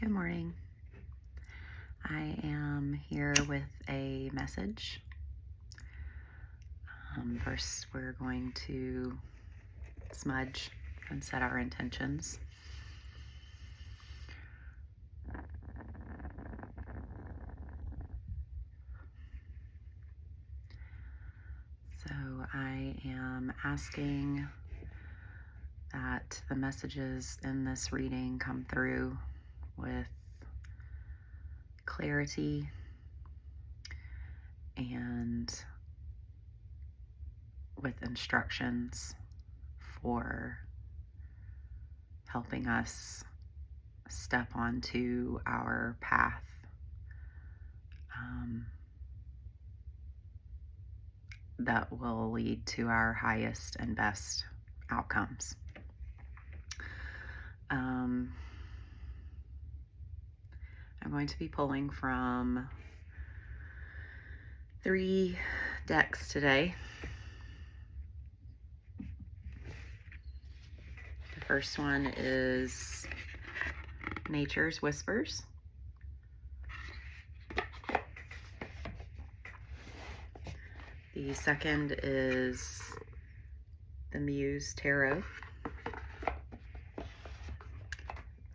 Good morning. I am here with a message. First, we're going to smudge and set our intentions. So I am asking that the messages in this reading come through with clarity and with instructions for helping us step onto our path that will lead to our highest and best outcomes. I'm going to be pulling from 3 decks today. The first one is Nature's Whispers. The second is the Muse Tarot.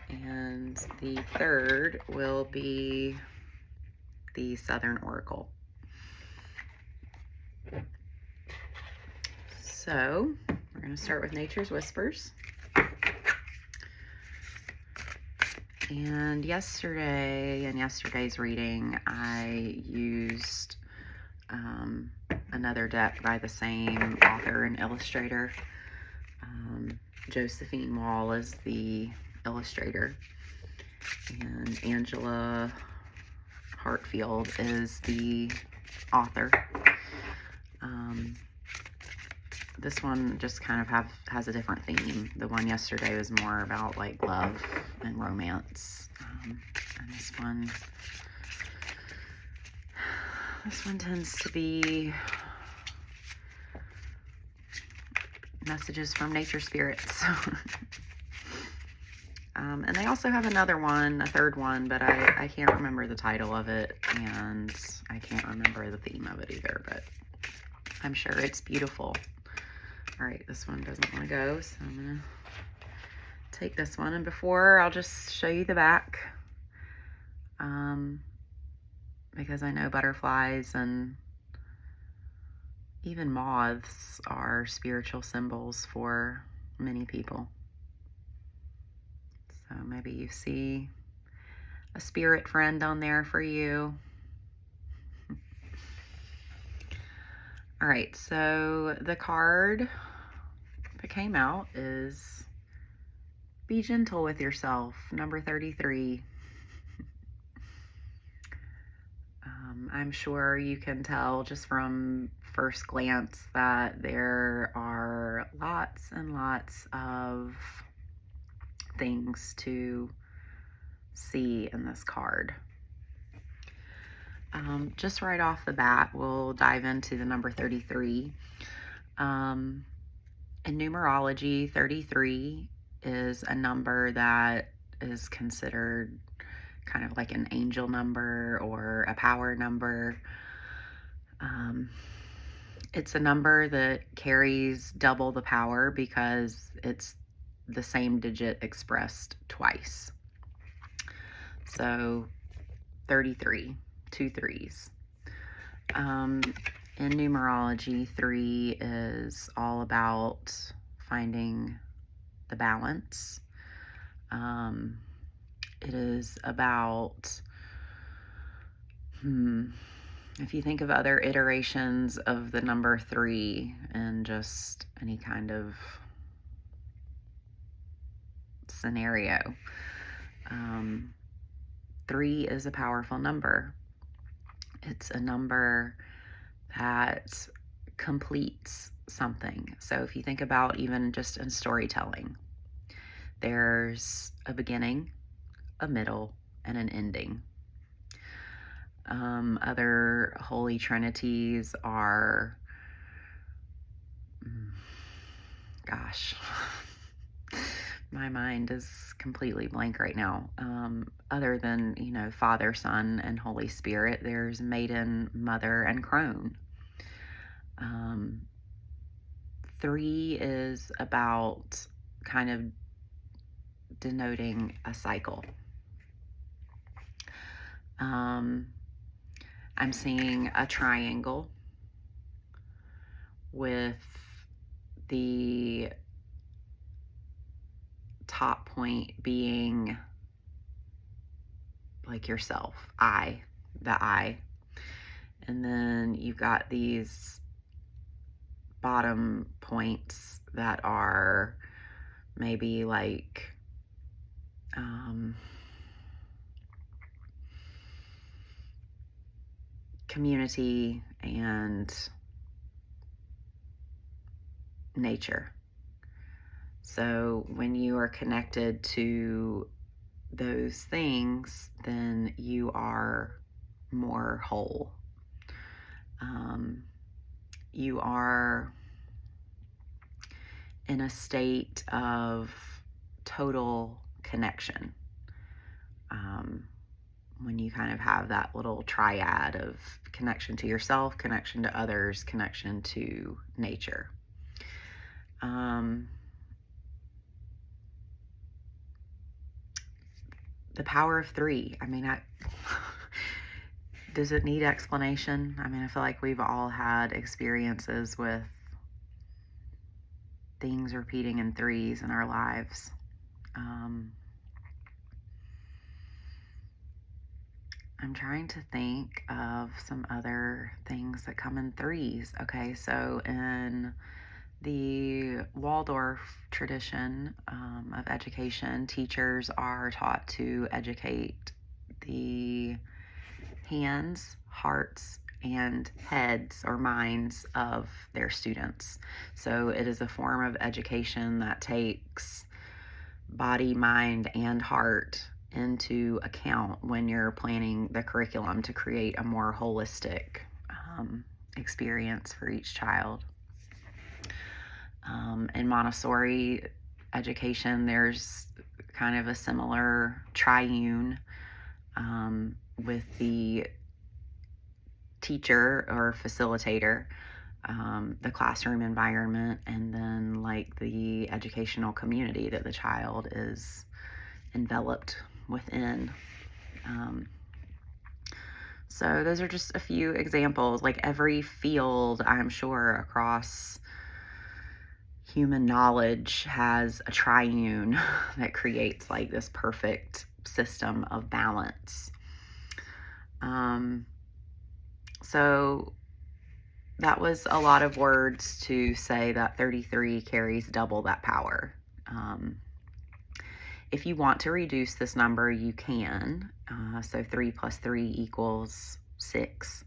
And the third will be the Southern Oracle. So we're going to start with Nature's Whispers. And yesterday's reading, I used another deck by the same author and illustrator. Josephine Wall is the illustrator, and Angela Hartfield is the author. This one just kind of has a different theme. The one yesterday was more about like love and romance, and this one tends to be messages from nature spirits. And they also have a third one, but I can't remember the title of it, and I can't remember the theme of it either, but I'm sure it's beautiful. All right, this one doesn't want to go, so I'm going to take this one, and before, I'll just show you the back, because I know butterflies and even moths are spiritual symbols for many people. So maybe you see a spirit friend on there for you. All right, so the card that came out is Be Gentle with Yourself, number 33. I'm sure you can tell just from first glance that there are lots and lots of things to see in this card. Just right off the bat, we'll dive into the number 33. In numerology, 33 is a number that is considered kind of like an angel number or a power number. It's a number that carries double the power because it's the same digit expressed twice. So 33, 2 3s. In numerology, 3 is all about finding the balance. It is about, if you think of other iterations of the number 3 and just any kind of scenario, 3 is a powerful number. It's a number that completes something. So if you think about even just in storytelling, there's a beginning, a middle, and an ending. Other holy trinities are, my mind is completely blank right now. Other than, Father, Son, and Holy Spirit, there's Maiden, Mother, and Crone. 3 is about kind of denoting a cycle. I'm seeing a triangle with the top point being like yourself, the I. And then you've got these bottom points that are maybe like community and nature. So when you are connected to those things, then you are more whole. You are in a state of total connection. When you kind of have that little triad of connection to yourself, connection to others, connection to nature. The power of 3. I mean, does it need explanation? I mean, I feel like we've all had experiences with things repeating in 3s in our lives. I'm trying to think of some other things that come in 3s. Okay, so in the Waldorf tradition of education, teachers are taught to educate the hands, hearts, and heads or minds of their students. So it is a form of education that takes body, mind, and heart into account when you're planning the curriculum to create a more holistic experience for each child. In Montessori education, there's kind of a similar triune with the teacher or facilitator, the classroom environment, and then like the educational community that the child is enveloped within. So those are just a few examples. Like every field, I'm sure, across human knowledge has a triune that creates like this perfect system of balance. So that was a lot of words to say that 33 carries double that power. If you want to reduce this number, you can. So 3 plus 3 equals 6.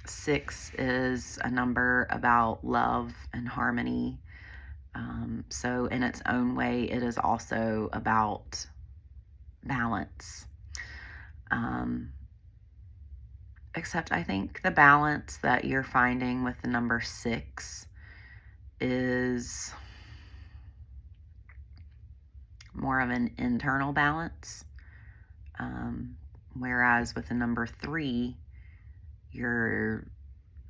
6 is a number about love and harmony. So in its own way, it is also about balance. Except I think the balance that you're finding with the number 6 is more of an internal balance. Whereas with the number 3, you're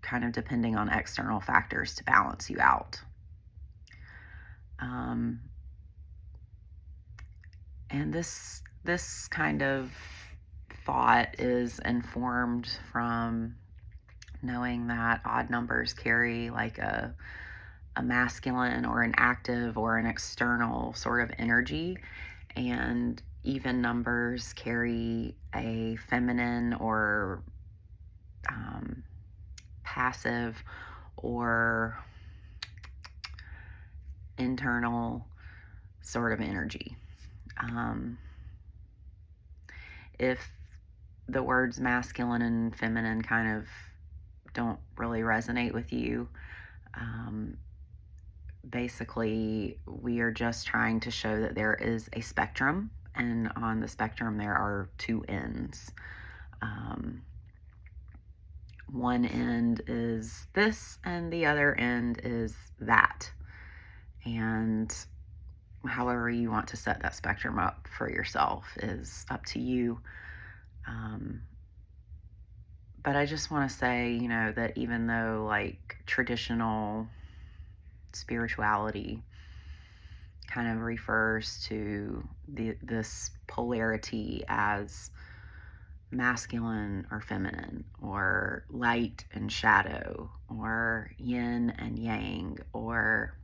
kind of depending on external factors to balance you out. And this kind of thought is informed from knowing that odd numbers carry like a masculine or an active or an external sort of energy, and even numbers carry a feminine or passive or internal sort of energy. If the words masculine and feminine kind of don't really resonate with you, basically we are just trying to show that there is a spectrum, and on the spectrum there are 2 ends. One end is this and the other end is that, And however you want to set that spectrum up for yourself is up to you. But I just want to say, that even though like traditional spirituality kind of refers to this polarity as masculine or feminine, or light and shadow, or yin and yang, or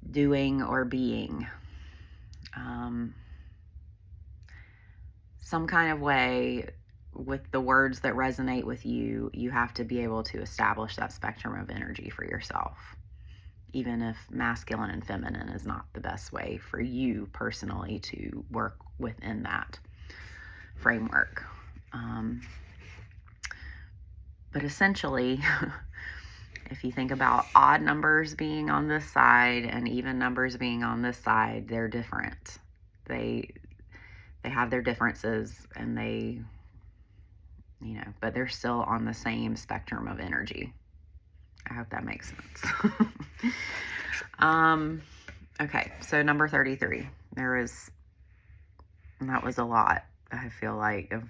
doing or being, some kind of way with the words that resonate with you, you have to be able to establish that spectrum of energy for yourself, even if masculine and feminine is not the best way for you personally to work within that framework. But essentially, if you think about odd numbers being on this side and even numbers being on this side, they're different. They have their differences, and but they're still on the same spectrum of energy. I hope that makes sense. Okay, so number 33. That was a lot, I feel like, of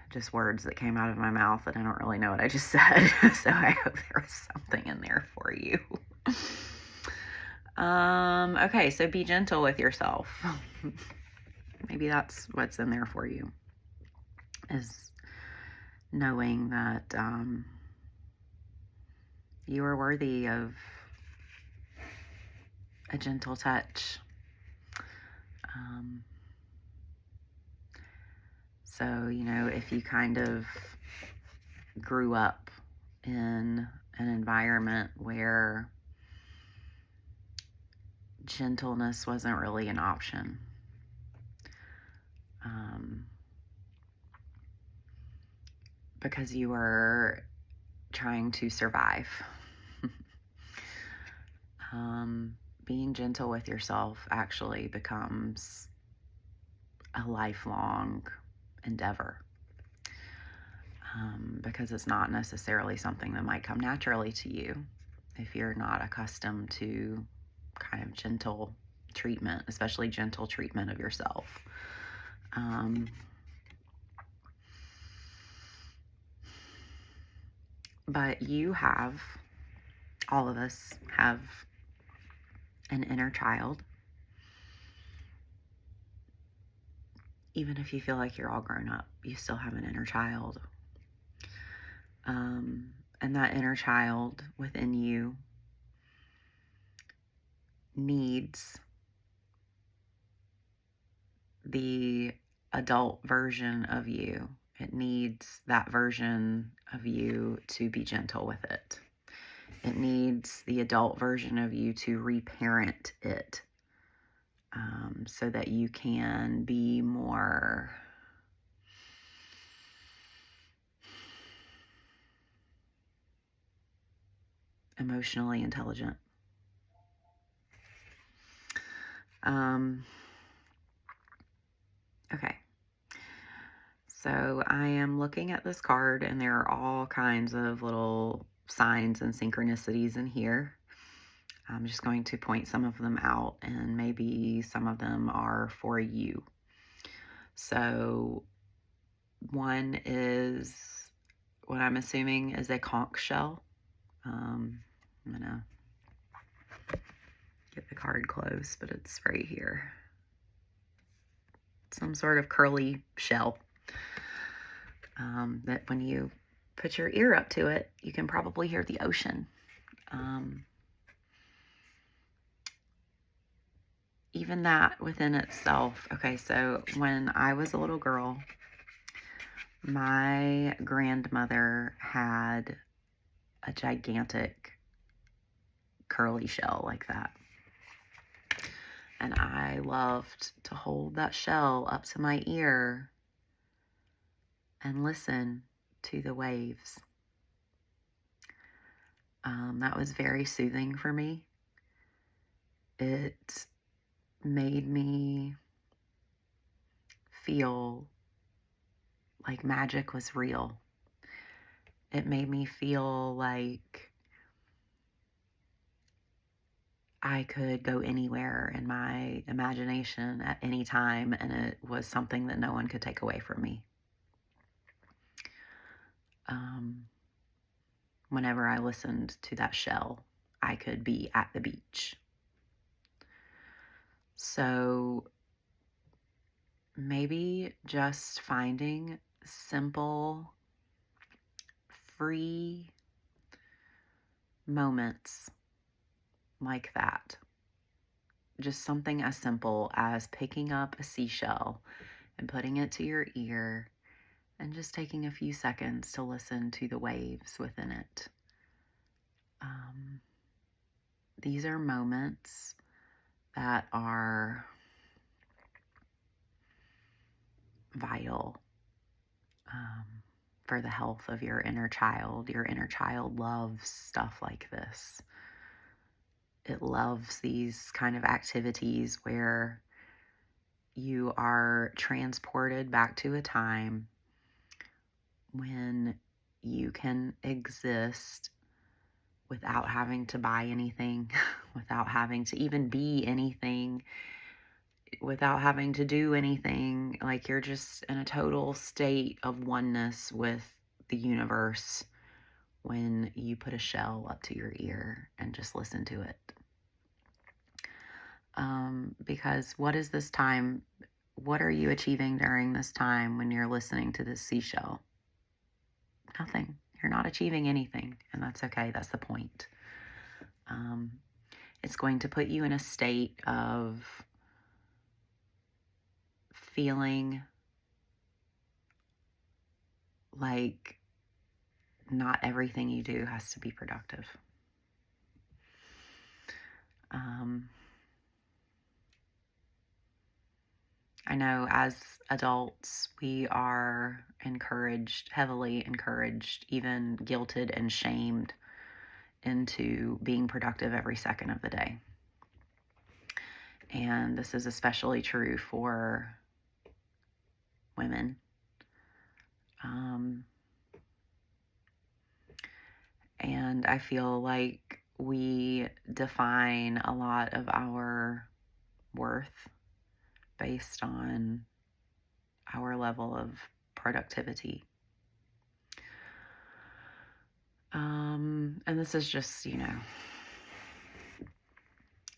just words that came out of my mouth that I don't really know what I just said. So I hope there was something in there for you. Okay, so be gentle with yourself. Maybe that's what's in there for you, is knowing that you are worthy of a gentle touch. So, if you kind of grew up in an environment where gentleness wasn't really an option, because you were trying to survive, being gentle with yourself actually becomes a lifelong endeavor, because it's not necessarily something that might come naturally to you if you're not accustomed to kind of gentle treatment, especially gentle treatment of yourself. But all of us have an inner child. Even if you feel like you're all grown up, you still have an inner child. And that inner child within you needs the adult version of you. It needs that version of you to be gentle with it. It needs the adult version of you to reparent it, so that you can be more emotionally intelligent. Okay. So I am looking at this card, and there are all kinds of little signs and synchronicities in here. I'm just going to point some of them out, and maybe some of them are for you. So one is what I'm assuming is a conch shell. I'm going to get the card close, but it's right here. Some sort of curly shell. That when you put your ear up to it, you can probably hear the ocean. Even that within itself. Okay, so when I was a little girl, my grandmother had a gigantic curly shell like that. And I loved to hold that shell up to my ear and listen to the waves. That was very soothing for me. It made me feel like magic was real. It made me feel like I could go anywhere in my imagination at any time, and it was something that no one could take away from me. Whenever I listened to that shell, I could be at the beach. So maybe just finding simple, free moments like that. Just something as simple as picking up a seashell and putting it to your ear and just taking a few seconds to listen to the waves within it. These are moments that are vital for the health of your inner child. Your inner child loves stuff like this. It loves these kind of activities where you are transported back to a time when you can exist without having to buy anything, without having to even be anything, without having to do anything. Like you're just in a total state of oneness with the universe when you put a shell up to your ear and just listen to it. Because what is this time? What are you achieving during this time when you're listening to this seashell? Nothing. You're not achieving anything, and that's okay. That's the point. It's going to put you in a state of feeling like not everything you do has to be productive. I know as adults, we are encouraged, heavily encouraged, even guilted and shamed into being productive every second of the day. And this is especially true for women. And I feel like we define a lot of our worth based on our level of productivity. And this is just,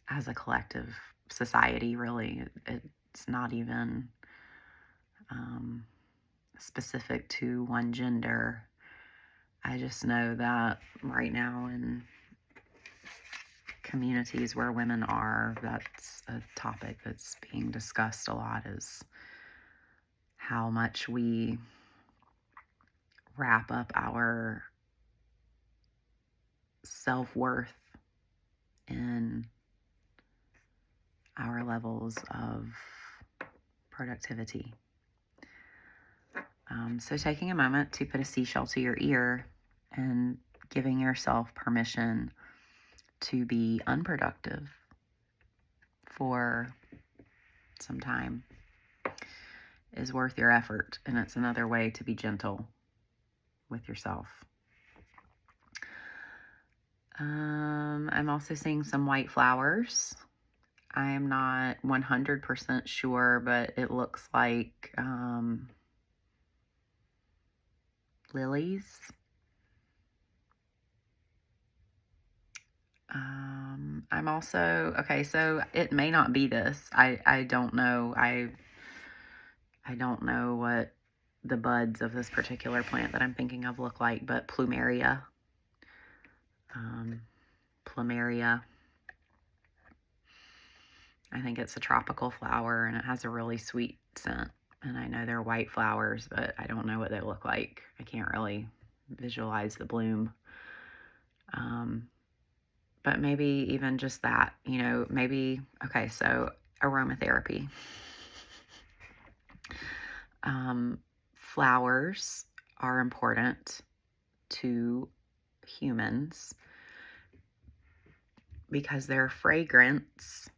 as a collective society, really, it's not even specific to one gender. I just know that right now in communities where women are, that's a topic that's being discussed a lot, is how much we wrap up our self-worth in our levels of productivity. So taking a moment to put a seashell to your ear and giving yourself permission to be unproductive for some time is worth your effort, and it's another way to be gentle with yourself. I'm also seeing some white flowers. I am not 100% sure, but it looks like lilies. I'm also, okay, so it may not be this. I don't know. I don't know what the buds of this particular plant that I'm thinking of look like, but plumeria. Plumeria. I think it's a tropical flower, and it has a really sweet scent. And I know they're white flowers, but I don't know what they look like. I can't really visualize the bloom. But maybe even just that, maybe, okay, so aromatherapy. Flowers are important to humans because their fragrance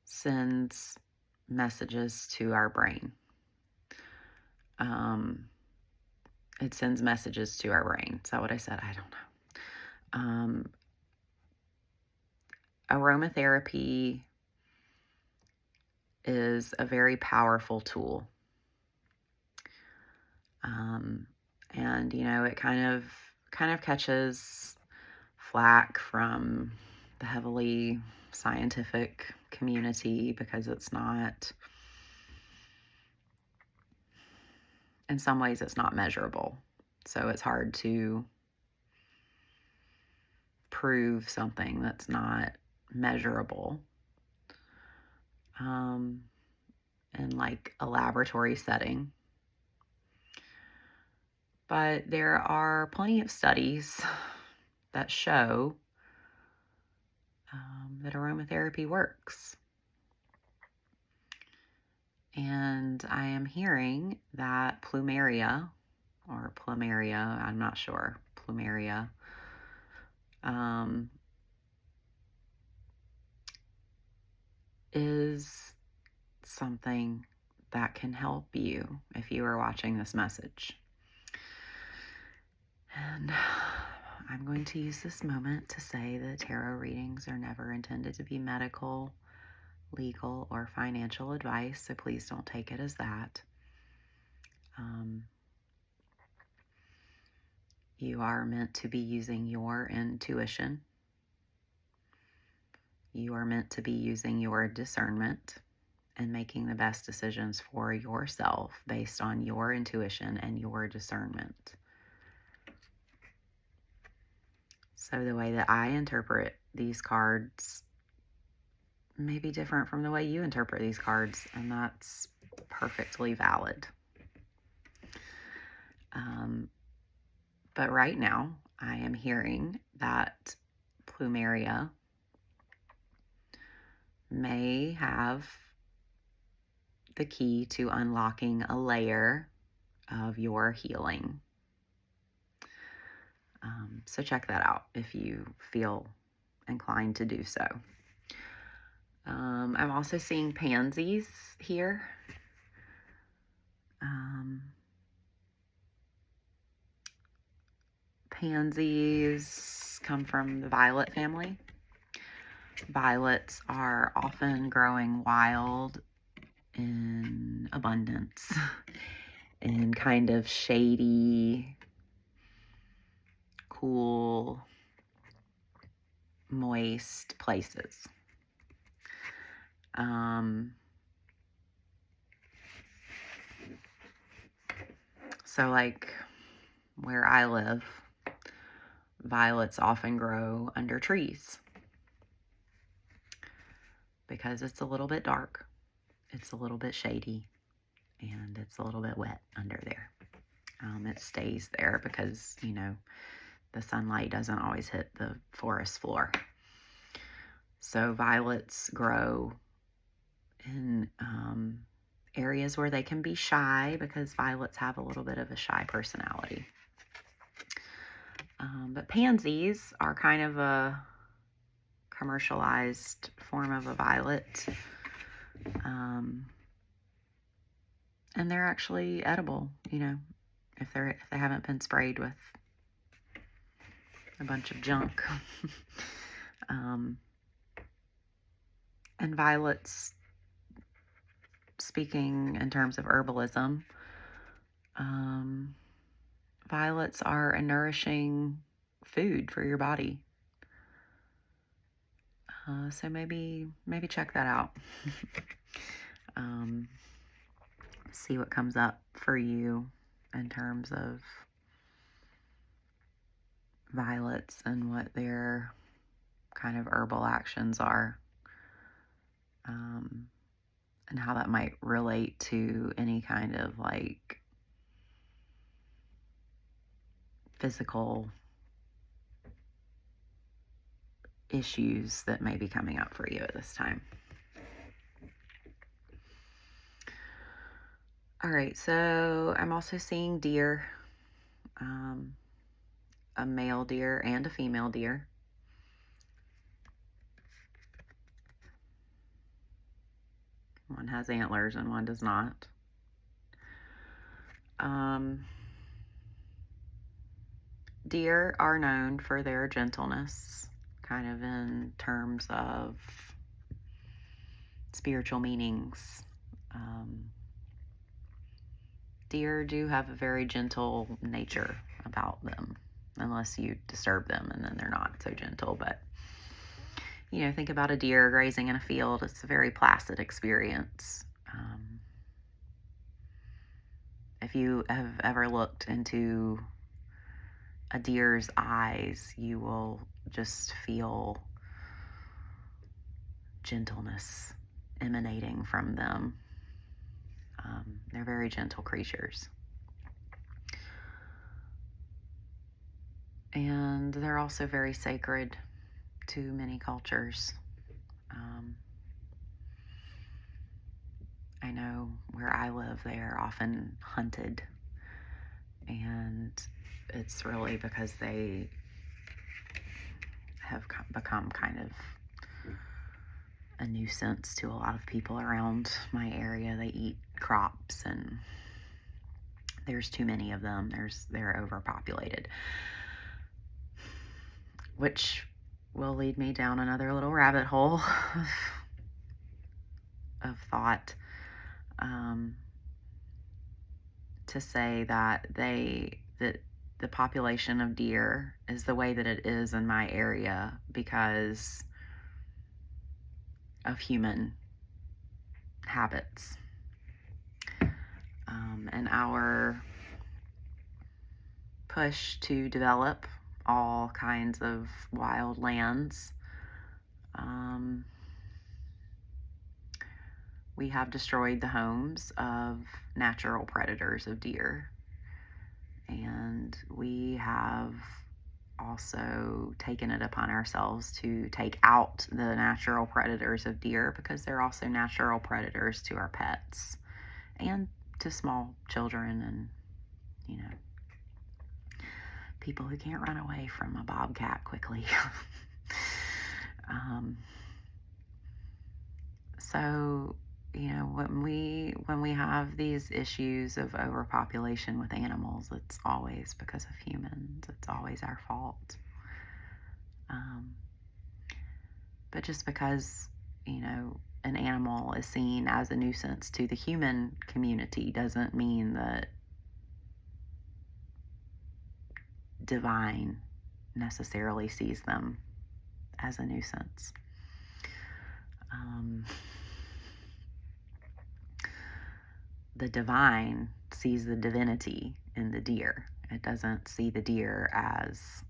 sends messages to our brain. It sends messages to our brain. Is that what I said? I don't know. Aromatherapy is a very powerful tool. And it kind of catches flack from the heavily scientific community because it's not, in some ways, it's not measurable. So it's hard to prove something that's not measurable in like a laboratory setting. But there are plenty of studies that show that aromatherapy works. And I am hearing that plumeria, I'm not sure, plumeria, is something that can help you if you are watching this message. And I'm going to use this moment to say that tarot readings are never intended to be medical, legal, or financial advice, so please don't take it as that. You are meant to be using your intuition. You are meant to be using your discernment and making the best decisions for yourself based on your intuition and your discernment. So the way that I interpret these cards may be different from the way you interpret these cards, and that's perfectly valid. But right now, I am hearing that plumeria may have the key to unlocking a layer of your healing. So check that out if you feel inclined to do so. I'm also seeing pansies here. Pansies come from the violet family. Violets are often growing wild in abundance in kind of shady, cool, moist places. So like where I live, violets often grow under trees because it's a little bit dark, it's a little bit shady, and it's a little bit wet under there. It stays there because, the sunlight doesn't always hit the forest floor. So violets grow in areas where they can be shy because violets have a little bit of a shy personality. But pansies are kind of a commercialized form of a violet. And they're actually edible, if they haven't been sprayed with a bunch of junk. And violets, speaking in terms of herbalism, violets are a nourishing food for your body. So maybe check that out. See what comes up for you in terms of violets and what their kind of herbal actions are, and how that might relate to any kind of like physical issues that may be coming up for you at this time. All right, so I'm also seeing deer, a male deer and a female deer. One has antlers and one does not. Deer are known for their gentleness, kind of in terms of spiritual meanings. Deer do have a very gentle nature about them, unless you disturb them, and then they're not so gentle. But, think about a deer grazing in a field. It's a very placid experience. If you have ever looked into a deer's eyes, you will just feel gentleness emanating from them. They're very gentle creatures. And they're also very sacred to many cultures. I know where I live, they are often hunted. And it's really because they have become kind of a nuisance to a lot of people around my area. They eat crops, and there's too many of them. They're overpopulated, which will lead me down another little rabbit hole of thought, to say that the population of deer is the way that it is in my area because of human habits, and our push to develop all kinds of wild lands. We have destroyed the homes of natural predators of deer, and we have also taken it upon ourselves to take out the natural predators of deer because they're also natural predators to our pets and to small children and, people who can't run away from a bobcat quickly. So, when we have these issues of overpopulation with animals, it's always because of humans. It's always our fault. But just because, an animal is seen as a nuisance to the human community doesn't mean that divine necessarily sees them as a nuisance. The divine sees the divinity in the deer. It doesn't see the deer as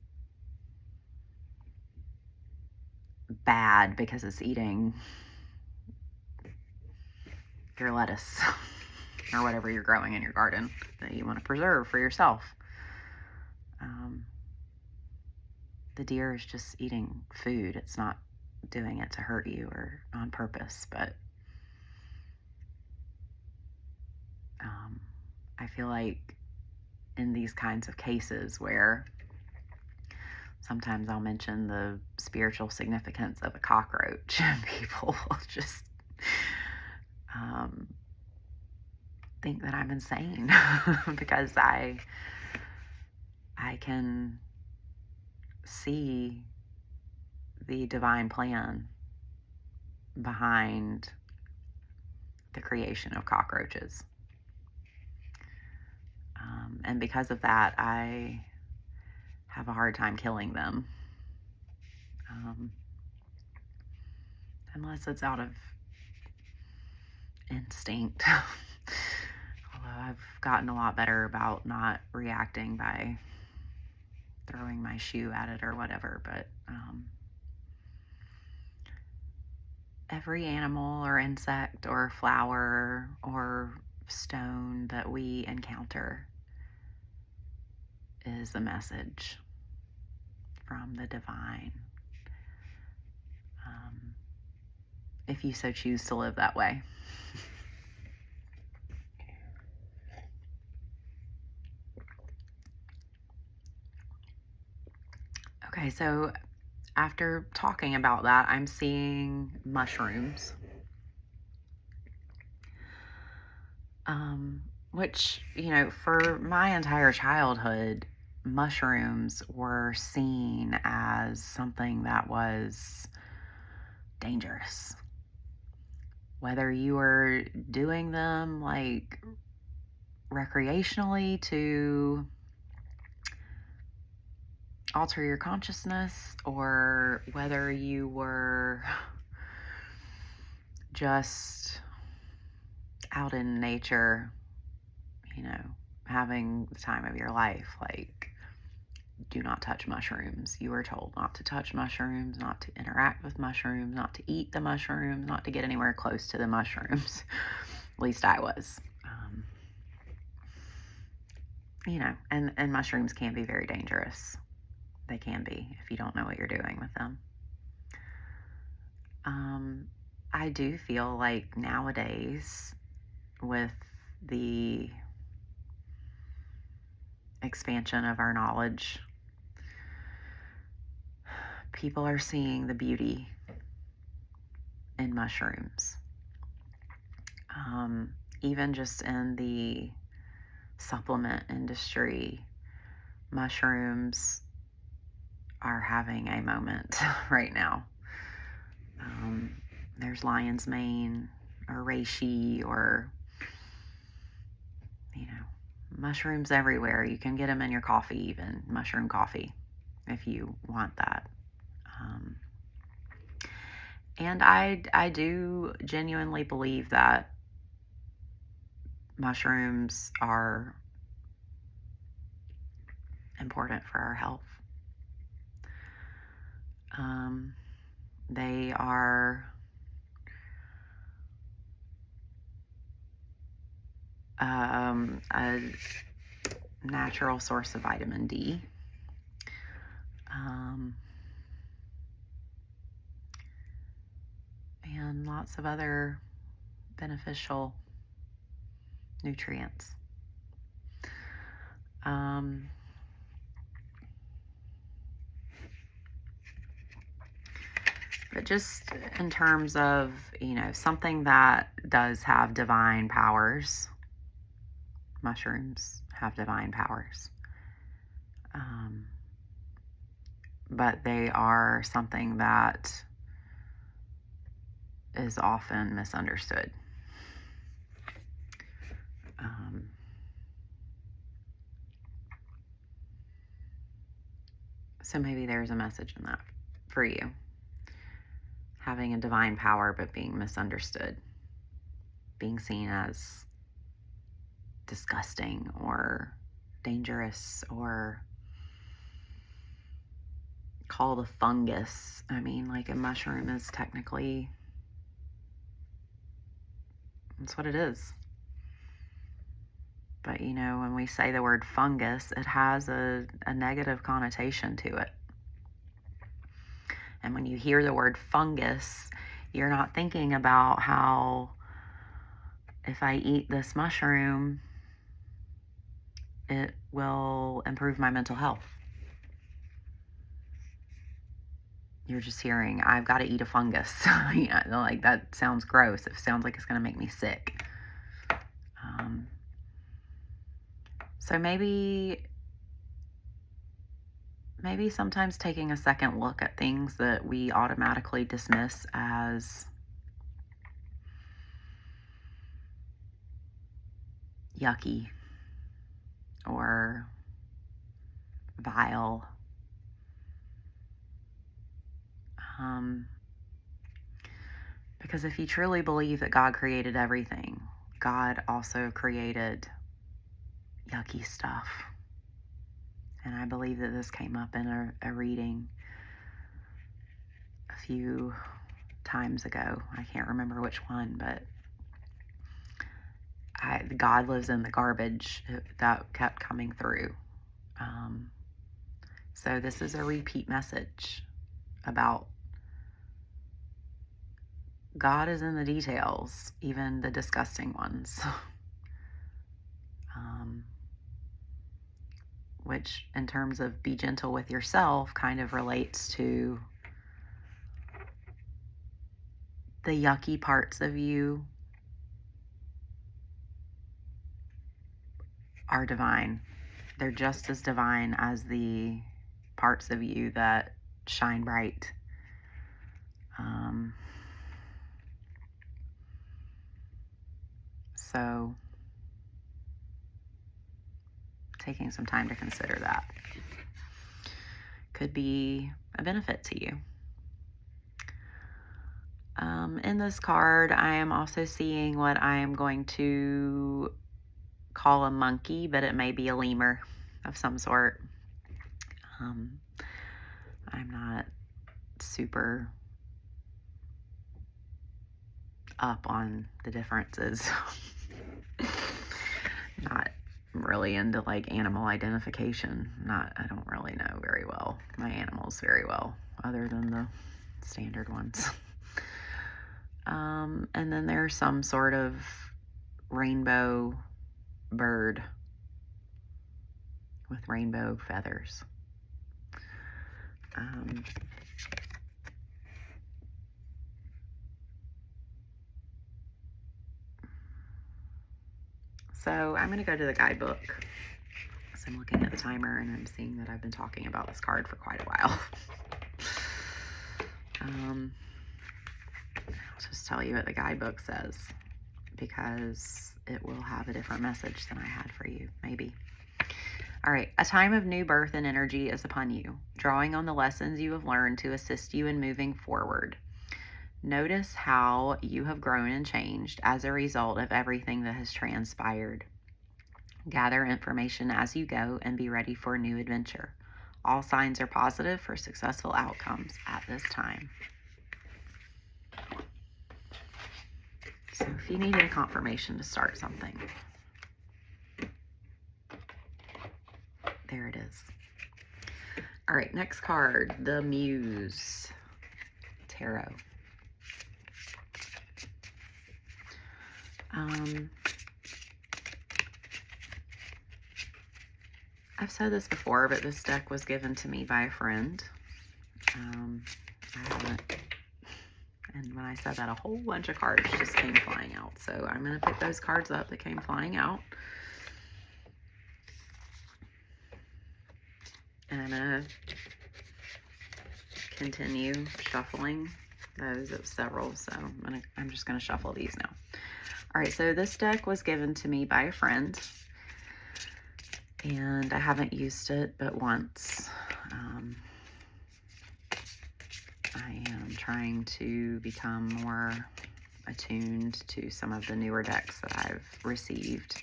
bad because it's eating your lettuce or whatever you're growing in your garden that you want to preserve for yourself. The deer is just eating food. It's not doing it to hurt you or on purpose, but I feel like in these kinds of cases where sometimes I'll mention the spiritual significance of a cockroach, and people will just think that I'm insane because I can see the divine plan behind the creation of cockroaches. And because of that, I have a hard time killing them. Unless it's out of instinct. Although I've gotten a lot better about not reacting by throwing my shoe at it or whatever, but every animal or insect or flower or stone that we encounter is a message from the divine, if you so choose to live that way. Okay, so after talking about that, I'm seeing mushrooms. Um, which, for my entire childhood, mushrooms were seen as something that was dangerous. Whether you were doing them like recreationally to alter your consciousness, or whether you were just out in nature, having the time of your life, like, do not touch mushrooms. You were told not to touch mushrooms, not to interact with mushrooms, not to eat the mushrooms, not to get anywhere close to the mushrooms. At least I was. And mushrooms can be very dangerous. They can be if you don't know what you're doing with them. I do feel like nowadays, with the expansion of our knowledge, people are seeing the beauty in mushrooms. Even just in the supplement industry, mushrooms are having a moment right now. There's lion's mane or reishi or, mushrooms everywhere. You can get them in your coffee, even mushroom coffee, if you want that. And I do genuinely believe that mushrooms are important for our health. They are a natural source of vitamin D. And lots of other beneficial nutrients. But just in terms of, something that does have divine powers, mushrooms have divine powers. But they are something that is often misunderstood. So maybe there's a message in that for you. Having a divine power, but being misunderstood. Being seen as disgusting or dangerous or called a fungus. I mean, like, a mushroom is technically, that's what it is. But, when we say the word fungus, it has a negative connotation to it. And when you hear the word fungus, you're not thinking about how if I eat this mushroom, it will improve my mental health. You're just hearing, I've got to eat a fungus. Like, that sounds gross. It sounds like it's going to make me sick. So maybe sometimes taking a second look at things that we automatically dismiss as yucky or vile. Because if you truly believe that God created everything, God also created yucky stuff. And I believe that this came up in a reading a few times ago. I can't remember which one, but God lives in the garbage that kept coming through. So this is a repeat message about God is in the details, even the disgusting ones. Which, in terms of be gentle with yourself, kind of relates to the yucky parts of you are divine. They're just as divine as the parts of you that shine bright. So taking some time to consider that could be a benefit to you. In this card, I am also seeing what I am going to call a monkey, but it may be a lemur of some sort. I'm not super up on the differences. Not really into like animal identification. I don't really know very well my animals very well, other than the standard ones. And then there's some sort of rainbow bird with rainbow feathers. So I'm going to go to the guidebook. So I'm looking at the timer and I'm seeing that I've been talking about this card for quite a while. I'll just tell you what the guidebook says, because it will have a different message than I had for you, maybe. All right, a time of new birth and energy is upon you, drawing on the lessons you have learned to assist you in moving forward. Notice how you have grown and changed as a result of everything that has transpired. Gather information as you go and be ready for a new adventure. All signs are positive for successful outcomes at this time. So if you needed a confirmation to start something, there it is. All right, next card, the Muse Tarot. I've said this before, but this deck was given to me by a friend. I haven't, and when I said that, a whole bunch of cards just came flying out. So I'm going to pick those cards up that came flying out. And I'm going to continue shuffling those of several. So I'm just going to shuffle these now. All right, so this deck was given to me by a friend, and I haven't used it but once. I am trying to become more attuned to some of the newer decks that I've received.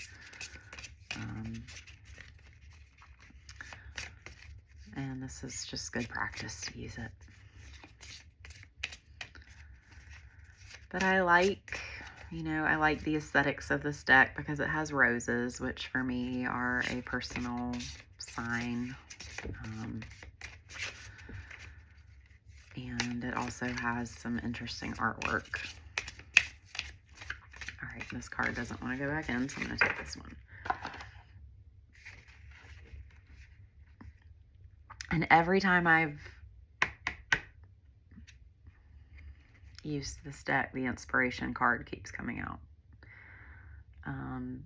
And this is just good practice to use it. But I like the aesthetics of this deck because it has roses, which for me are a personal sign. And it also has some interesting artwork. All right, this card doesn't want to go back in, so I'm going to take this one. And every time I've used this deck, the inspiration card keeps coming out.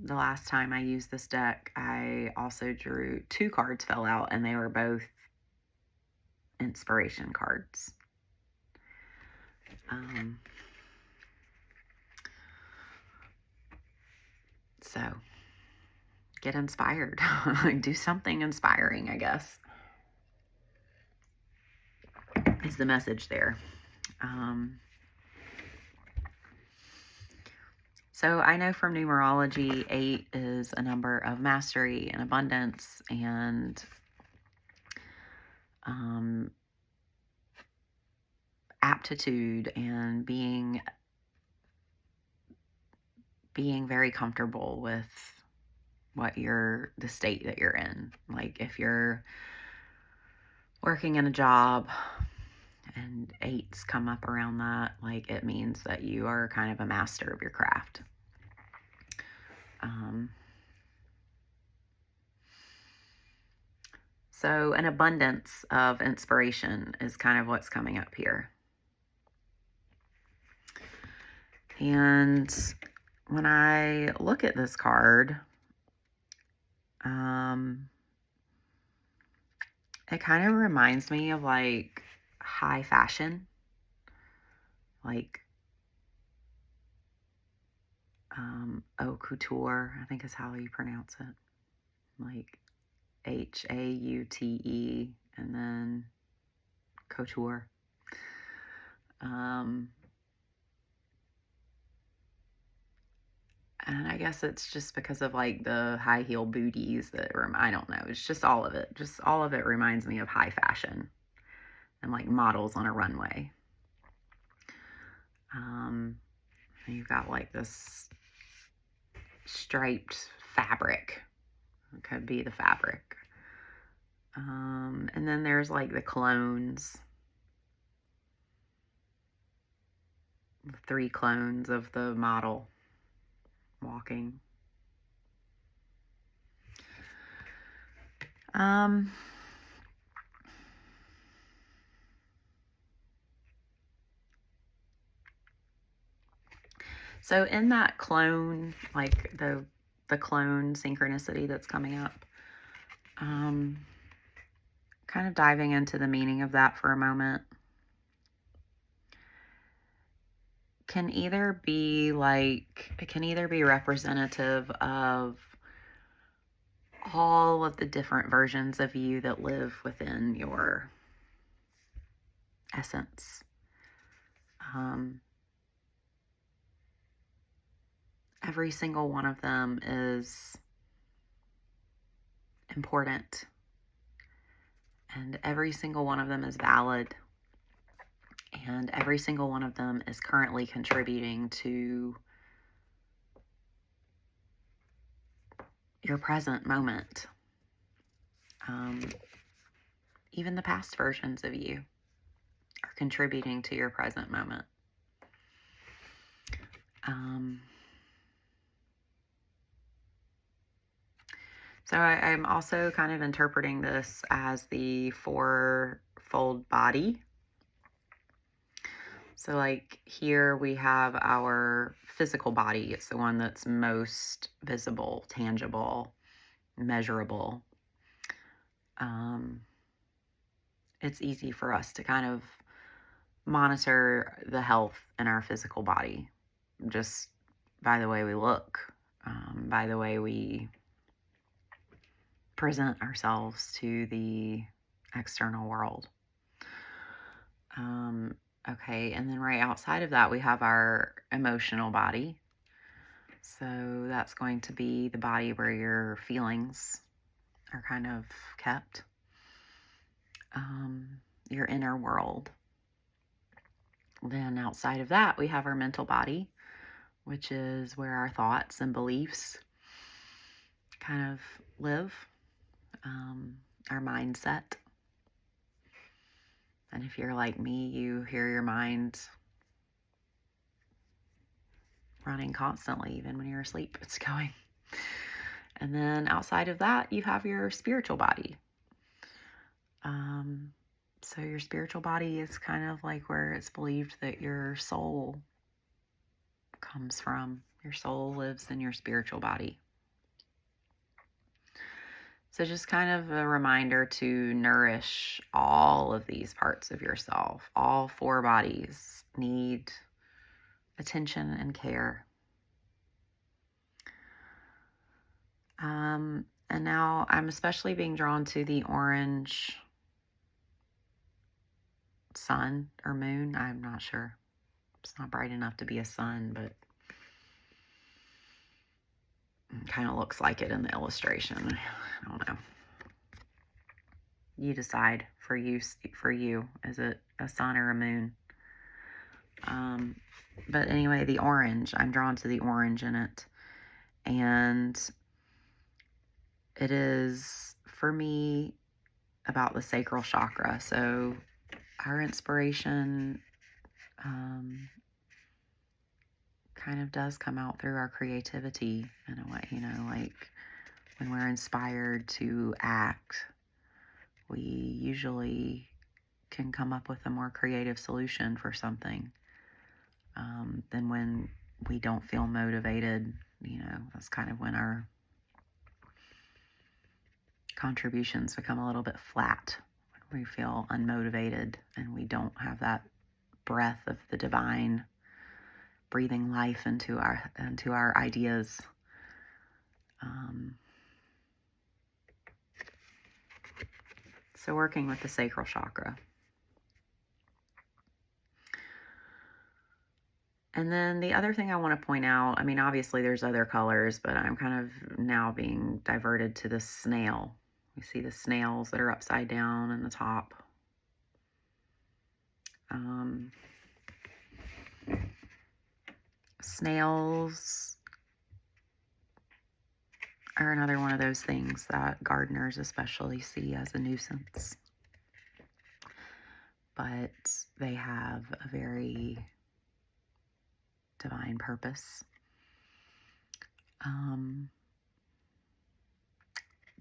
The last time I used this deck, I also drew 2 cards fell out, and they were both inspiration cards. So get inspired. Do something inspiring, I guess, is the message there. So I know from numerology, 8 is a number of mastery and abundance and aptitude and being very comfortable with the state that you're in. Like if you're working in a job and 8s come up around that, like it means that you are kind of a master of your craft. So an abundance of inspiration is kind of what's coming up here. And when I look at this card, It kind of reminds me of like high fashion, like haute couture, I think is how you pronounce it. Like Haute and then couture. And I guess it's just because of like the high heel booties that I don't know. It's just all of it. Just all of it reminds me of high fashion and like models on a runway. And you've got like this striped fabric. It could be the fabric. And then there's like the clones. 3 clones of the model walking. So in that clone, like the clone synchronicity that's coming up, kind of diving into the meaning of that for a moment, can either be representative of all of the different versions of you that live within your essence. Every single one of them is important, and every single one of them is valid, and every single one of them is currently contributing to your present moment. Even the past versions of you are contributing to your present moment. So I'm also kind of interpreting this as the 4-fold body. So like here we have our physical body. It's the one that's most visible, tangible, measurable. It's easy for us to kind of monitor the health in our physical body just by the way we look, by the way we present ourselves to the external world. Okay, and then right outside of that, we have our emotional body. So that's going to be the body where your feelings are kind of kept. Your inner world. Then outside of that, we have our mental body, which is where our thoughts and beliefs kind of live, our mindset. And if you're like me, you hear your mind running constantly, even when you're asleep, it's going. And then outside of that, you have your spiritual body. So your spiritual body is kind of like where it's believed that your soul comes from. Your soul lives in your spiritual body. So just kind of a reminder to nourish all of these parts of yourself. All 4 bodies need attention and care. And now I'm especially being drawn to the orange sun or moon. I'm not sure. It's not bright enough to be a sun, but it kind of looks like it in the illustration. I don't know. You decide for you. Is it a sun or a moon? But anyway, the orange, I'm drawn to the orange in it. And it is, for me, about the sacral chakra. So our inspiration kind of does come out through our creativity in a way, like when we're inspired to act, we usually can come up with a more creative solution for something than when we don't feel motivated. That's kind of when our contributions become a little bit flat when we feel unmotivated and we don't have that breath of the divine breathing life into our ideas. So working with the sacral chakra. And then the other thing I want to point out, I mean, obviously there's other colors, but I'm kind of now being diverted to the snail. You see the snails that are upside down in the top. Snails are another one of those things that gardeners especially see as a nuisance. But they have a very divine purpose.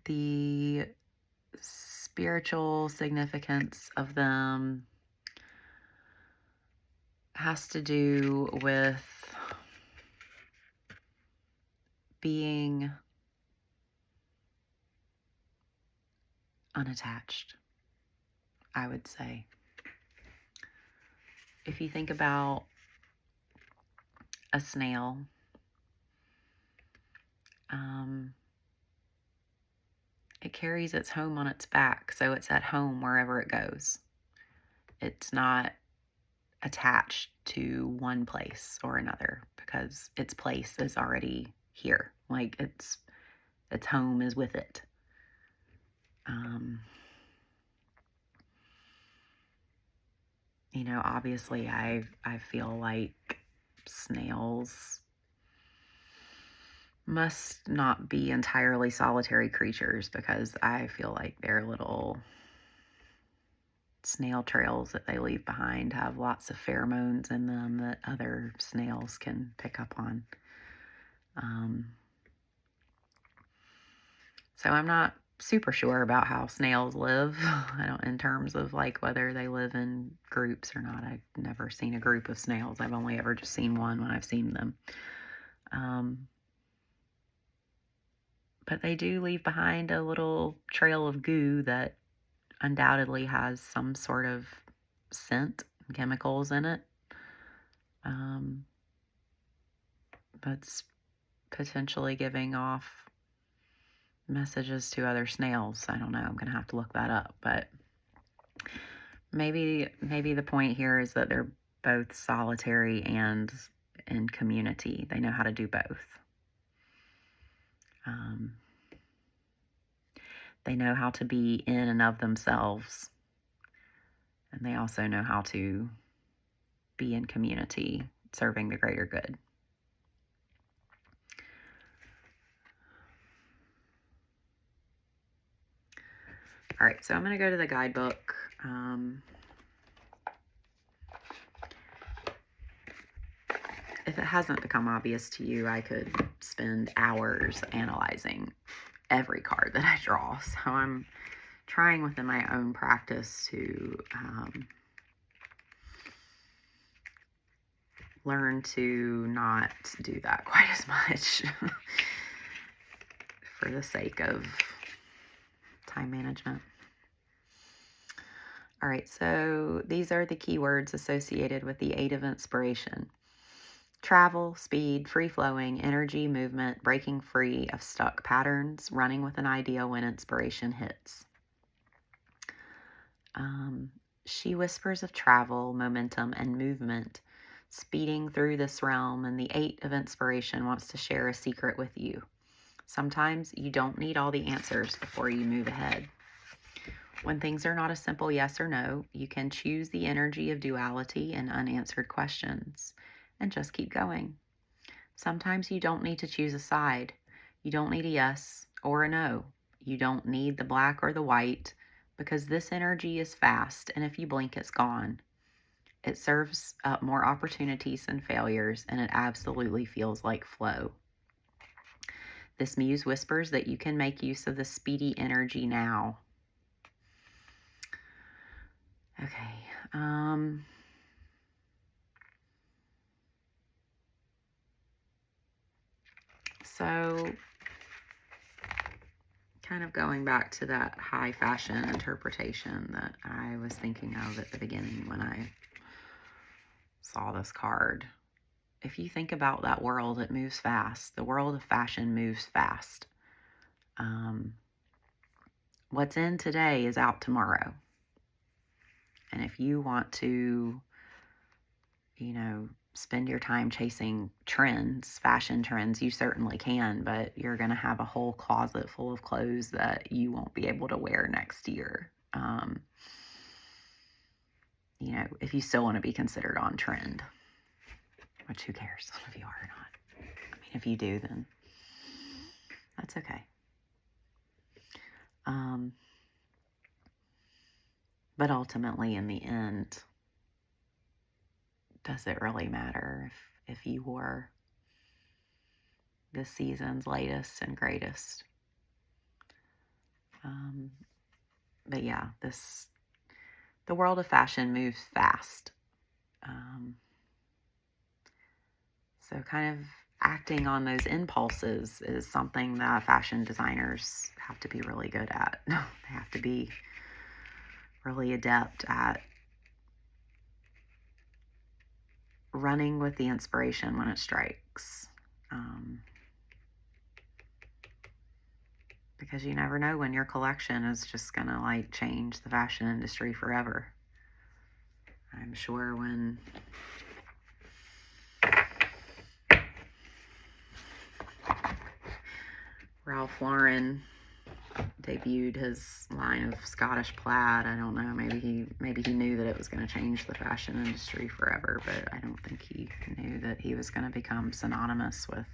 The spiritual significance of them has to do with being unattached, I would say. If you think about a snail, it carries its home on its back, so it's at home wherever it goes. It's not attached to one place or another because its place is already here. Like its home is with it. Obviously I feel like snails must not be entirely solitary creatures because I feel like their little snail trails that they leave behind have lots of pheromones in them that other snails can pick up on. So I'm not super sure about how snails live. In terms of like whether they live in groups or not. I've never seen a group of snails. I've only ever just seen one when I've seen them. But they do leave behind a little trail of goo that undoubtedly has some sort of scent and chemicals in it. That's potentially giving off messages to other snails. I don't know. I'm going to have to look that up. But maybe the point here is that they're both solitary and in community. They know how to do both. They know how to be in and of themselves. And they also know how to be in community, serving the greater good. All right, so I'm going to go to the guidebook. If it hasn't become obvious to you, I could spend hours analyzing every card that I draw. So I'm trying within my own practice to learn to not do that quite as much for the sake of time management. All right, so these are the keywords associated with the 8 of inspiration. Travel, speed, free-flowing, energy, movement, breaking free of stuck patterns, running with an idea when inspiration hits. She whispers of travel, momentum, and movement, speeding through this realm, and the 8 of inspiration wants to share a secret with you. Sometimes you don't need all the answers before you move ahead. When things are not a simple yes or no, you can choose the energy of duality and unanswered questions and just keep going. Sometimes you don't need to choose a side. You don't need a yes or a no. You don't need the black or the white because this energy is fast, and if you blink, it's gone. It serves up more opportunities than failures, and it absolutely feels like flow. This muse whispers that you can make use of the speedy energy now. Okay. So kind of going back to that high fashion interpretation that I was thinking of at the beginning when I saw this card. If you think about that world, it moves fast. The world of fashion moves fast. What's in today is out tomorrow. And if you want to, spend your time chasing trends, fashion trends, you certainly can, but you're going to have a whole closet full of clothes that you won't be able to wear next year. If you still want to be considered on trend, which who cares if you are or not. I mean, if you do, then that's okay. But ultimately, in the end, does it really matter if you wore this season's latest and greatest? But yeah, the world of fashion moves fast. So kind of acting on those impulses is something that fashion designers have to be really good at. They have to be really adept at running with the inspiration when it strikes. Because you never know when your collection is just going to change the fashion industry forever. I'm sure when Ralph Lauren debuted his line of Scottish plaid, I don't know, maybe he knew that it was going to change the fashion industry forever, but I don't think he knew that he was going to become synonymous with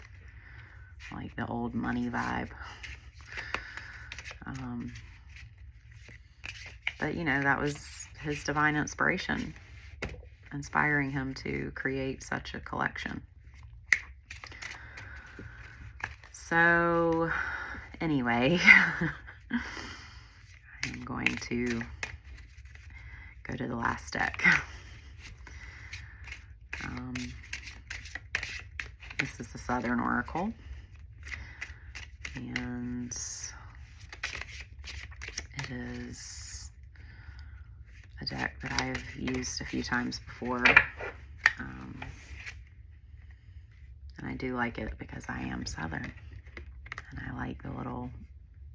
the old money vibe. But that was his divine inspiration, inspiring him to create such a collection. So anyway, I'm going to go to the last deck. This is the Southern Oracle, and it is a deck that I've used a few times before, and I do like it because I am Southern, and I like the little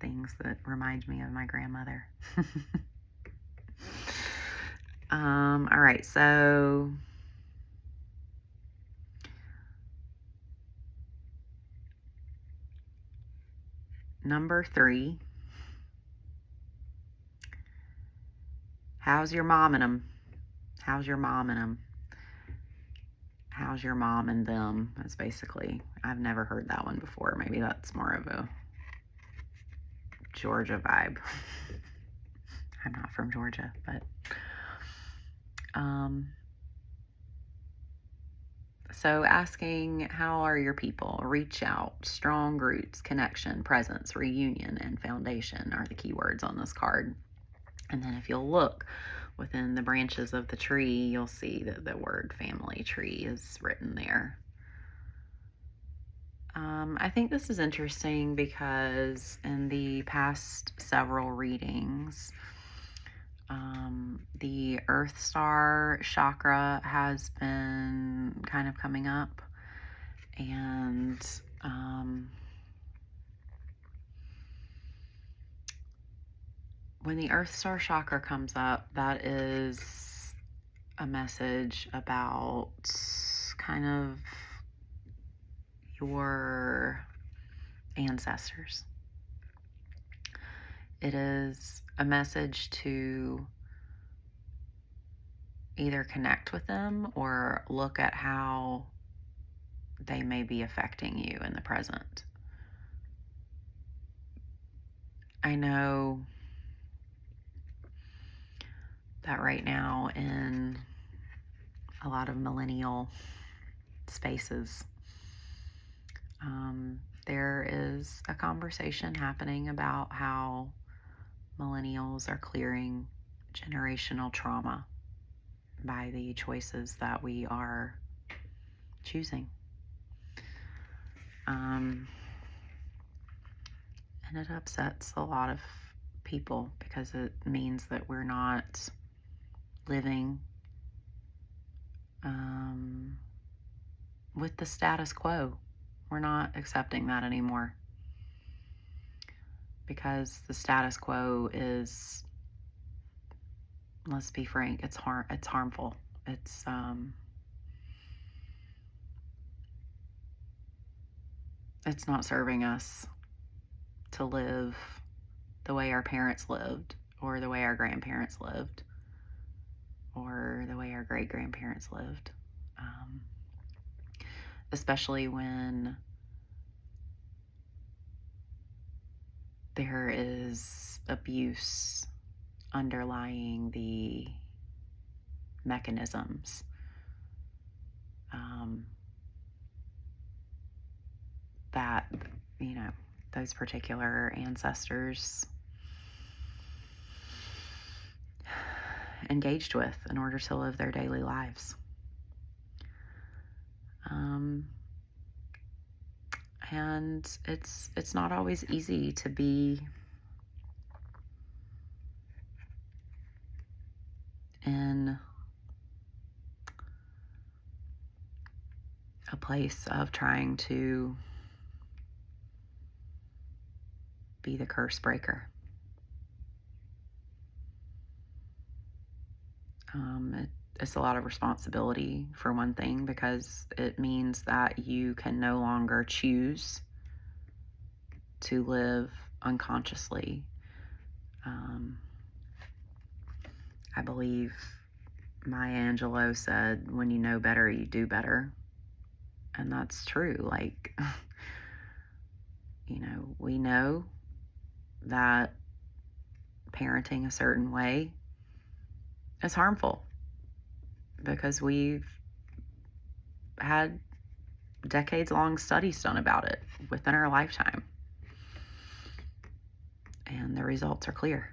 things that remind me of my grandmother. All right, so number 3. How's your mom and them? How's your mom and them? How's your mom and them? That's basically, I've never heard that one before. Maybe that's more of a Georgia vibe. I'm not from Georgia, but so asking, how are your people? Reach out, strong roots, connection, presence, reunion, and foundation are the keywords on this card. And then if you'll look within the branches of the tree, you'll see that the word family tree is written there. I think this is interesting because in the past several readings, the Earth Star chakra has been kind of coming up, and when the Earth Star chakra comes up, that is a message about kind of your ancestors. It is a message to either connect with them or look at how they may be affecting you in the present. I know that right now in a lot of millennial spaces, there is a conversation happening about how millennials are clearing generational trauma by the choices that we are choosing. And it upsets a lot of people because it means that we're not living with the status quo. We're not accepting that anymore, because the status quo is, let's be frank, it's harmful. It's not serving us to live the way our parents lived, or the way our grandparents lived, or the way our great-grandparents lived. Especially when there is abuse underlying the mechanisms. That, those particular ancestors engaged with in order to live their daily lives. And it's not always easy to be in a place of trying to be the curse breaker. It's a lot of responsibility, for one thing, because it means that you can no longer choose to live unconsciously. I believe Maya Angelou said, when you know better, you do better. And that's true. Like, we know that parenting a certain way is harmful, because we've had decades-long studies done about it within our lifetime. And the results are clear.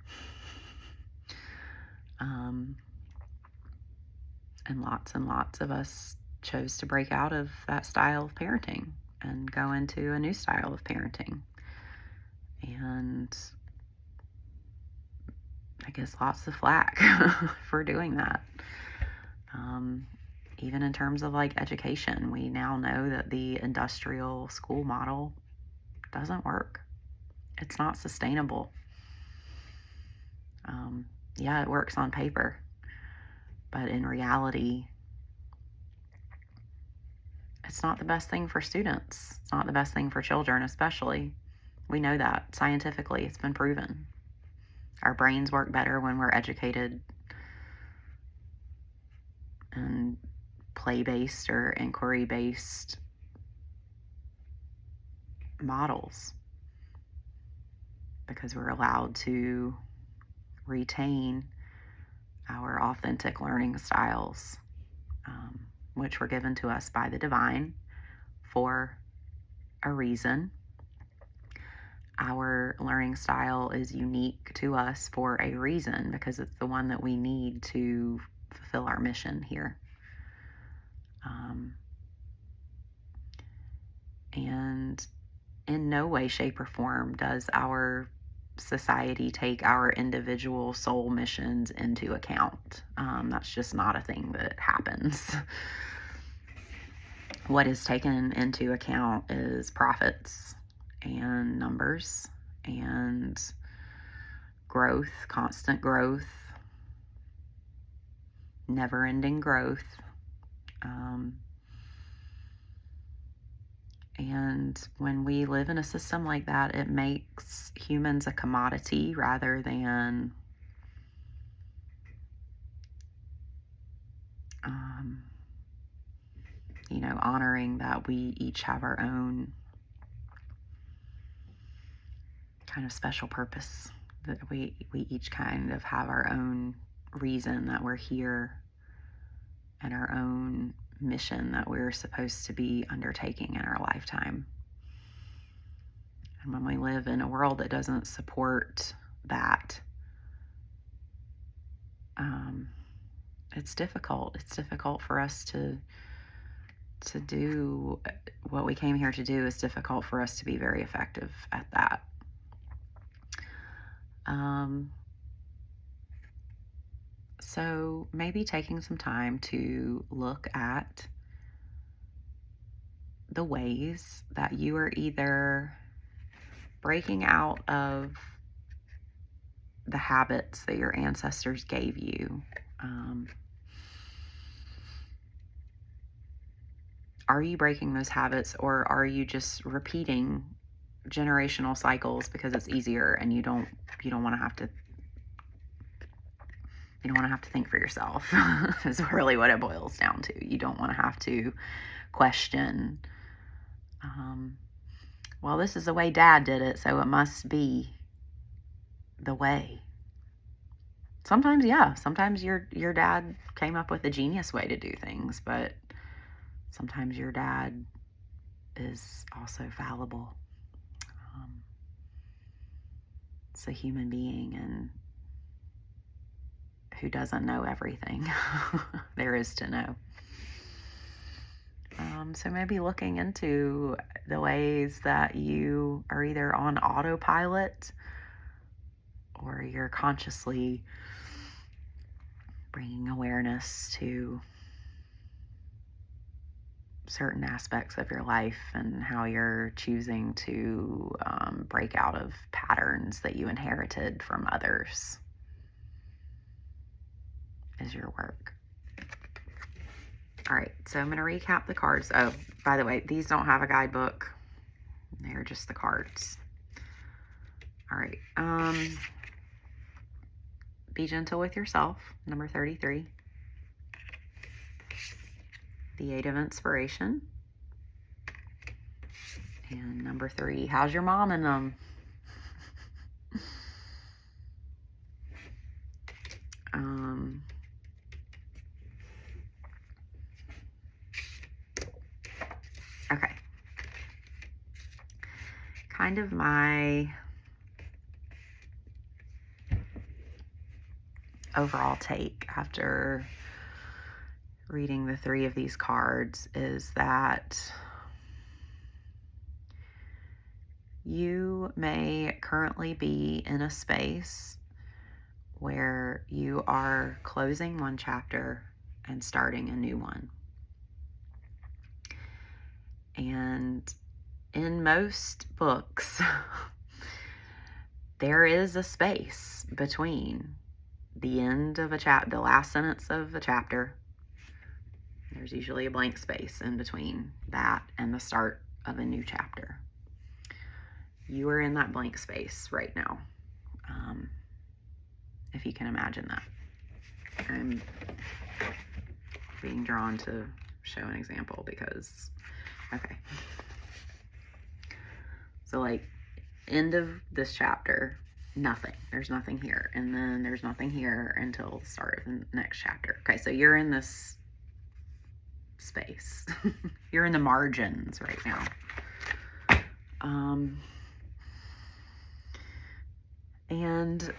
And lots of us chose to break out of that style of parenting and go into a new style of parenting. And I guess lots of flack for doing that. Even in terms of like education, we now know that the industrial school model doesn't work. It's not sustainable. Yeah, it works on paper, but in reality, it's not the best thing for students. It's not the best thing for children, especially. We know that scientifically. It's been proven. Our brains work better when we're educated and play-based or inquiry-based models, because we're allowed to retain our authentic learning styles, which were given to us by the divine for a reason. Our learning style is unique to us for a reason, because it's the one that we need to fulfill our mission here. And in no way, shape, or form does our society take our individual soul missions into account. That's just not a thing that happens. What is taken into account is profits and numbers and growth, constant growth, never-ending growth. And when we live in a system like that, it makes humans a commodity rather than honoring that we each have our own kind of special purpose, that we each kind of have our own reason that we're here, and our own mission that we're supposed to be undertaking in our lifetime. And when we live in a world that doesn't support that, it's difficult. It's difficult for us to do what we came here to do. It's difficult for us to be very effective at that. So maybe taking some time to look at the ways that you are either breaking out of the habits that your ancestors gave you. Are you breaking those habits, or are you just repeating generational cycles because it's easier and you don't want to have to think for yourself? Is really what it boils down to. You don't want to have to question, well, this is the way Dad did it, so it must be the way. Sometimes, yeah, sometimes your dad came up with a genius way to do things, but sometimes your dad is also fallible. It's a human being and who doesn't know everything there is to know. So maybe looking into the ways that you are either on autopilot or you're consciously bringing awareness to certain aspects of your life and how you're choosing to break out of patterns that you inherited from others is your work. All right, so I'm going to recap the cards. Oh, by the way, these don't have a guidebook. They're just the cards. All right. Be gentle with yourself, number 33. The 8 of Inspiration. And number 3, how's your mom and them? Okay. Kind of my overall take after reading the 3 of these cards is that you may currently be in a space where you are closing one chapter and starting a new one. And in most books, there is a space between the end of the last sentence of a chapter. There's usually a blank space in between that and the start of a new chapter. You are in that blank space right now, if you can imagine that. I'm being drawn to show an example because, okay. So like, end of this chapter, nothing. There's nothing here. And then there's nothing here until the start of the next chapter. Okay, so you're in this space. You're in the margins right now. And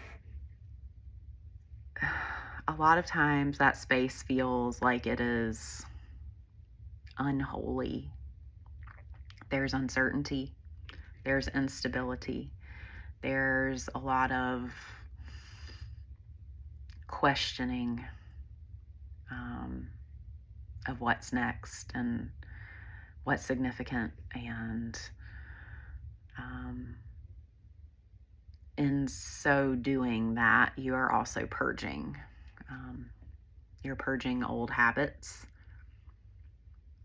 a lot of times that space feels like it is unholy. There's uncertainty. There's instability. There's a lot of questioning of what's next and what's significant. And in so doing that, you are also purging. You're purging old habits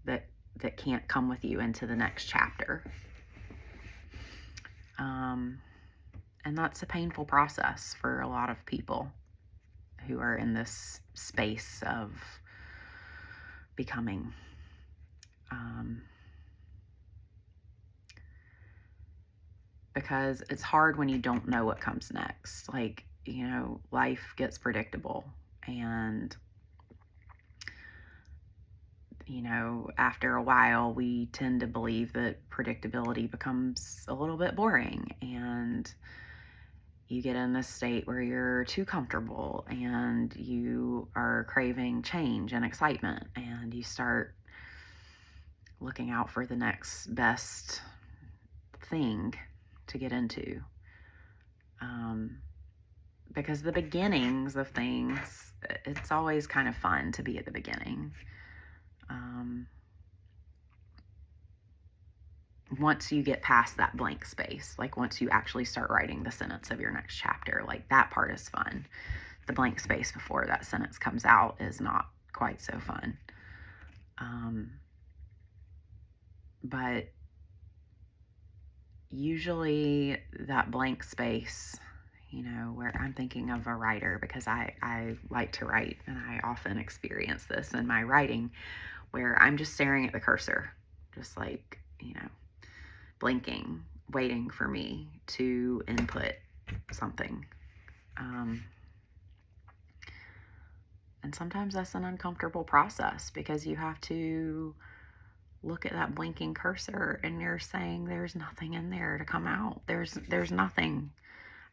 that can't come with you into the next chapter. And that's a painful process for a lot of people who are in this space of becoming. Because it's hard when you don't know what comes next. Like, life gets predictable. And, after a while, we tend to believe that predictability becomes a little bit boring. And you get in this state where you're too comfortable and you are craving change and excitement. And you start looking out for the next best thing to get into. because the beginnings of things, it's always kind of fun to be at the beginning. Once you get past that blank space, like once you actually start writing the sentence of your next chapter, like that part is fun. The blank space before that sentence comes out is not quite so fun. But usually that blank space, where I'm thinking of a writer, because I like to write, and I often experience this in my writing, where I'm just staring at the cursor, just like, blinking, waiting for me to input something. And sometimes that's an uncomfortable process, because you have to look at that blinking cursor and you're saying there's nothing in there to come out. There's nothing.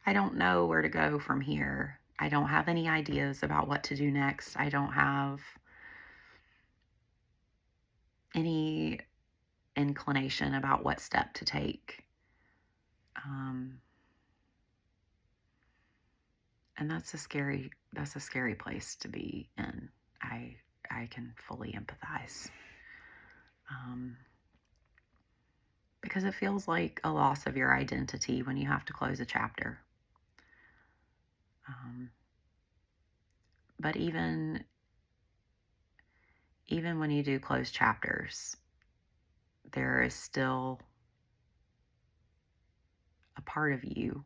I don't know where to go from here. I don't have any ideas about what to do next. I don't have any inclination about what step to take. And that's a scary place to be in. I can fully empathize. Because it feels like a loss of your identity when you have to close a chapter. But even when you do close chapters, there is still a part of you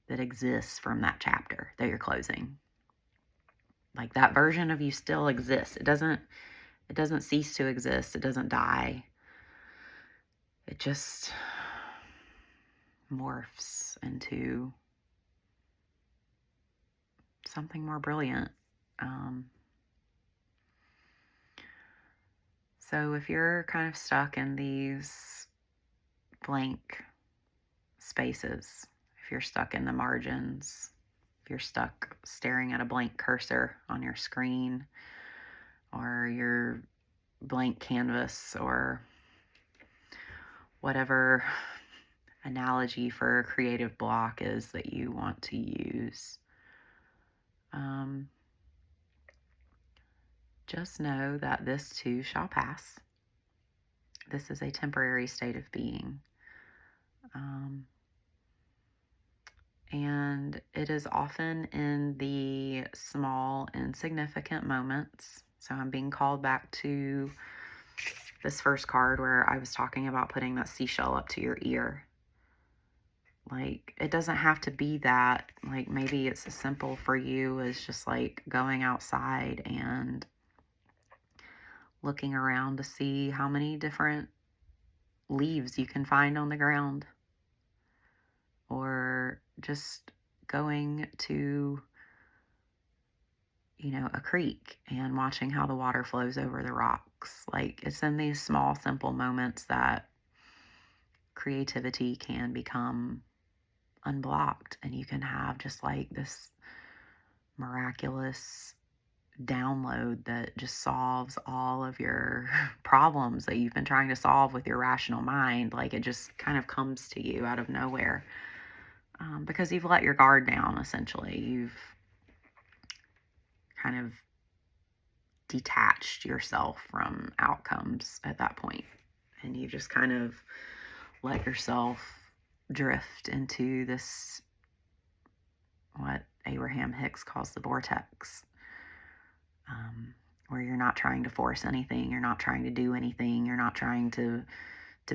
that exists from that chapter that you're closing. Like, that version of you still exists. It doesn't cease to exist. It doesn't die. It just morphs into something more brilliant. So if you're kind of stuck in these blank spaces, if you're stuck in the margins, if you're stuck staring at a blank cursor on your screen or your blank canvas, or whatever analogy for a creative block is that you want to use, just know that this too shall pass. This is a temporary state of being. And it is often in the small, insignificant moments. So I'm being called back to this first card where I was talking about putting that seashell up to your ear. Like, it doesn't have to be that. Like, maybe it's as simple for you as just like going outside and looking around to see how many different leaves you can find on the ground, or just going to, a creek and watching how the water flows over the rocks. Like, it's in these small, simple moments that creativity can become unblocked, and you can have just like this miraculous download that just solves all of your problems that you've been trying to solve with your rational mind. Like, it just kind of comes to you out of nowhere, because you've let your guard down, essentially. You've kind of detached yourself from outcomes at that point, and you just kind of let yourself drift into this, what Abraham Hicks calls the vortex, where you're not trying to force anything, you're not trying to do anything, you're not trying to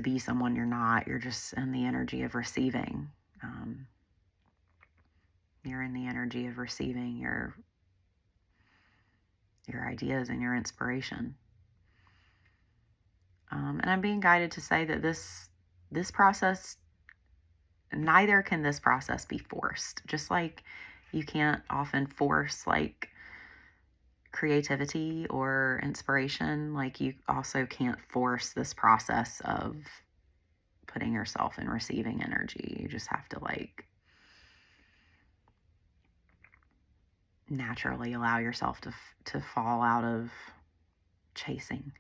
be someone you're not. You're just in the energy of receiving. You're in the energy of receiving your ideas and your inspiration. And I'm being guided to say that this process, neither can this process be forced. Just like you can't often force like creativity or inspiration, like you also can't force this process of putting yourself in receiving energy. You just have to like naturally allow yourself to fall out of chasing.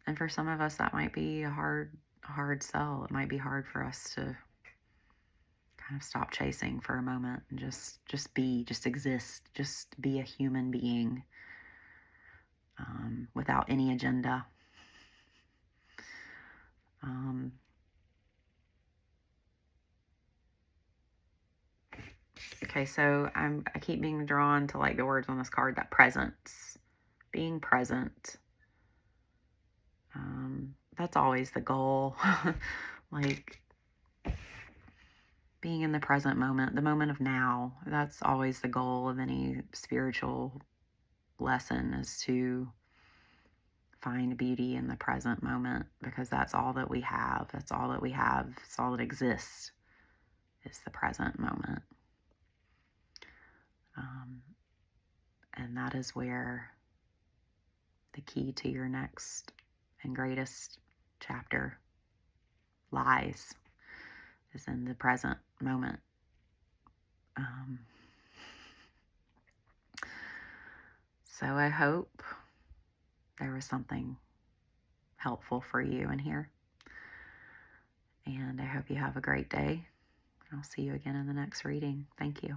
And for some of us, that might be a hard a hard sell. It might be hard for us to kind of stop chasing for a moment and just be, just exist, just be a human being, without any agenda. Okay, so I keep being drawn to like the words on this card, that presence, being present. That's always the goal. Like being in the present moment, the moment of now. That's always the goal of any spiritual lesson, is to find beauty in the present moment, because that's all that we have. That's all that we have. It's all that exists, is the present moment. And that is where the key to your next and greatest chapter lies, is in the present moment. So I hope there was something helpful for you in here. And I hope you have a great day. I'll see you again in the next reading. Thank you.